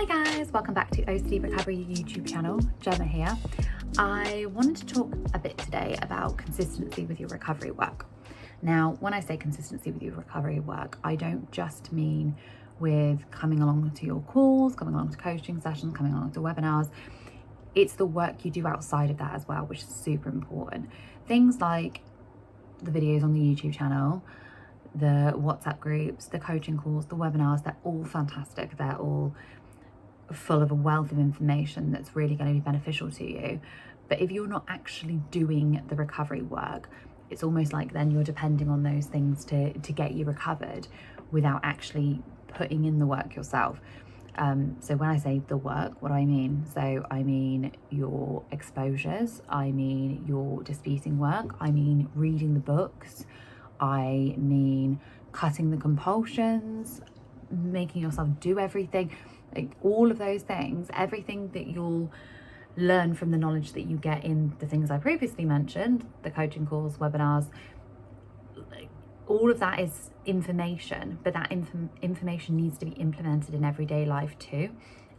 Hi guys, welcome back to OCD Recovery YouTube channel. Gemma here. I wanted to talk a bit today about consistency with your recovery work. Now, when I say consistency with your recovery work, I don't just mean with coming along to your calls, coming along to coaching sessions, coming along to webinars. It's the work you do outside of that as well, which is super important. Things like the videos on the YouTube channel, the WhatsApp groups, the coaching calls, the webinars, they're all fantastic. They're all full of a wealth of information that's really going to be beneficial to you. But if you're not actually doing the recovery work, it's almost like then you're depending on those things to get you recovered without actually putting in the work yourself. So when I say the work, what I mean? So I mean your exposures, I mean your disputing work, I mean reading the books, I mean cutting the compulsions, making yourself do everything, like all of those things, everything that you'll learn from the knowledge that you get in the things I previously mentioned, the coaching calls, webinars, all of that is information, but that information needs to be implemented in everyday life too.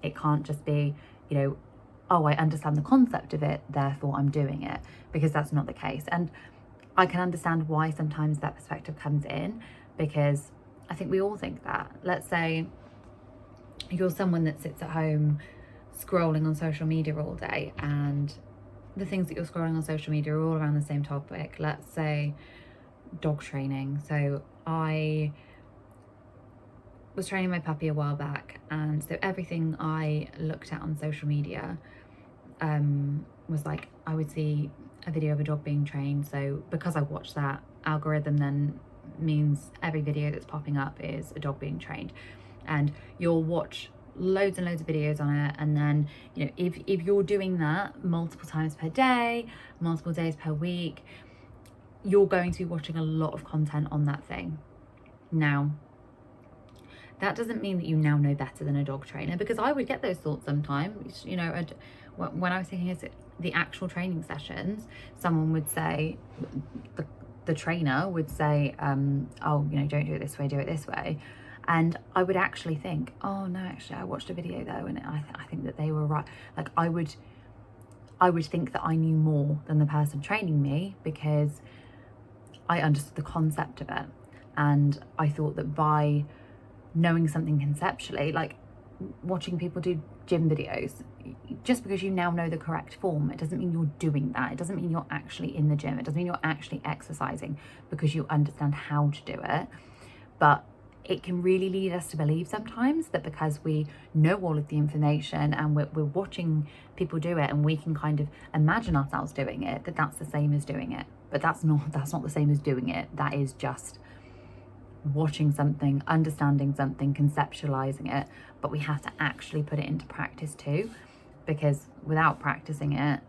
It can't just be, oh, I understand the concept of it, therefore I'm doing it, because that's not the case. And I can understand why sometimes that perspective comes in, because I think we all think that. Let's say you're someone that sits at home scrolling on social media all day, and the things that you're scrolling on social media are all around the same topic. Let's say dog training. So I was training my puppy a while back, and so everything I looked at on social media was like, I would see a video of a dog being trained. So because I watched that, algorithm then means every video that's popping up is a dog being trained, and you'll watch loads and loads of videos on it. And then if you're doing that multiple times per day, multiple days per week, you're going to be watching a lot of content on that thing. Now, that doesn't mean that you now know better than a dog trainer, because I would get those thoughts sometimes. When I was taking the actual training sessions, someone would say, the trainer would say, oh, don't do it this way, do it this way. And I would actually think, oh no, actually I watched a video though, and I think that they were right. Like I would think that I knew more than the person training me, because I understood the concept of it. And I thought that by knowing something conceptually, like watching people do gym videos, just because you now know the correct form, it doesn't mean you're doing that. It doesn't mean you're actually in the gym. It doesn't mean you're actually exercising because you understand how to do it. But it can really lead us to believe sometimes that because we know all of the information and we're watching people do it, and we can kind of imagine ourselves doing it, that's the same as doing it. But that's not the same as doing it. That is just watching something, understanding something, conceptualizing it. But we have to actually put it into practice too, because without practicing it,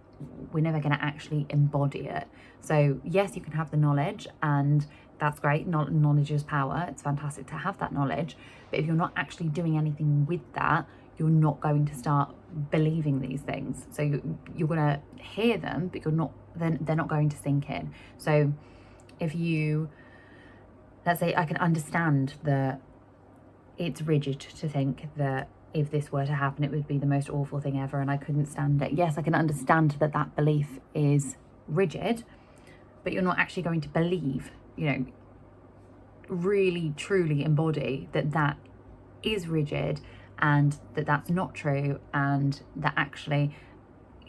we're never going to actually embody it. So yes, you can have the knowledge, and that's great. Knowledge is power. It's fantastic to have that knowledge. But if you're not actually doing anything with that, you're not going to start believing these things. So you're going to hear them, but they're not going to sink in. So if you, let's say, I can understand that it's rigid to think that if this were to happen, it would be the most awful thing ever, and I couldn't stand it. Yes, I can understand that belief is rigid, but you're not actually going to believe, really truly embody that is rigid, and that's not true, and that actually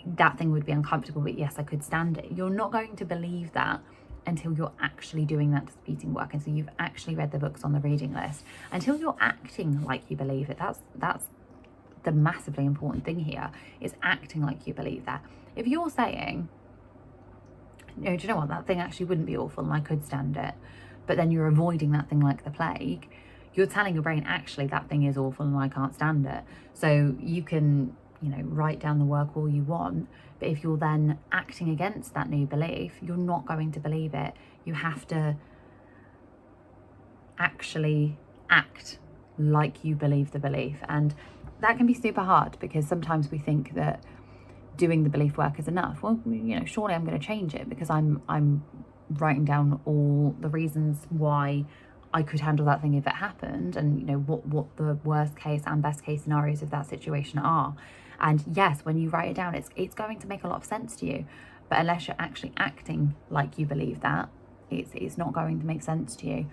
that thing would be uncomfortable, but yes, I could stand it. You're not going to believe that until you're actually doing that disputing work, and so you've actually read the books on the reading list, until you're acting like you believe it. That's the massively important thing here, is acting like you believe that. If you're saying, do you know what, that thing actually wouldn't be awful and I could stand it, but then you're avoiding that thing like the plague, you're telling your brain, actually that thing is awful and I can't stand it. So you can write down the work all you want, but if you're then acting against that new belief, you're not going to believe it. You have to actually act like you believe the belief, and that can be super hard, because sometimes we think that doing the belief work is enough. Well, surely I'm going to change it because I'm writing down all the reasons why I could handle that thing if it happened, and you know what the worst case and best case scenarios of that situation are. And yes, when you write it down, it's going to make a lot of sense to you, but unless you're actually acting like you believe that, it's not going to make sense to you.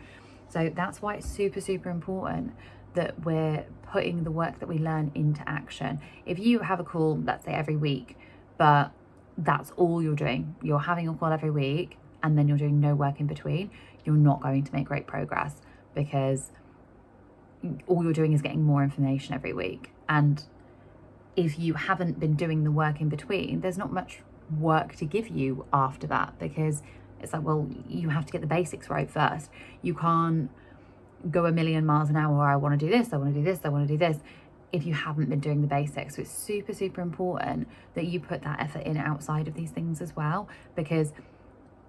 So that's why it's super important that we're putting the work that we learn into action. If you have a call, let's say every week, but that's all you're doing, you're having a call every week and then you're doing no work in between, you're not going to make great progress, because all you're doing is getting more information every week. And if you haven't been doing the work in between, there's not much work to give you after that, because it's like, well, you have to get the basics right first. You can't go a million miles an hour, I want to do this, I want to do this, I want to do this, if you haven't been doing the basics. So it's super important that you put that effort in outside of these things as well, because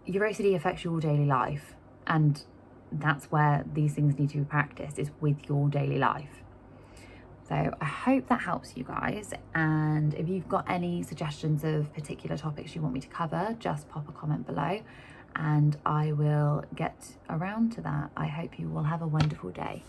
your OCD affects your daily life, and that's where these things need to be practiced, is with your daily life. So I hope that helps you guys, and if you've got any suggestions of particular topics you want me to cover, just pop a comment below and I will get around to that. I hope you will have a wonderful day.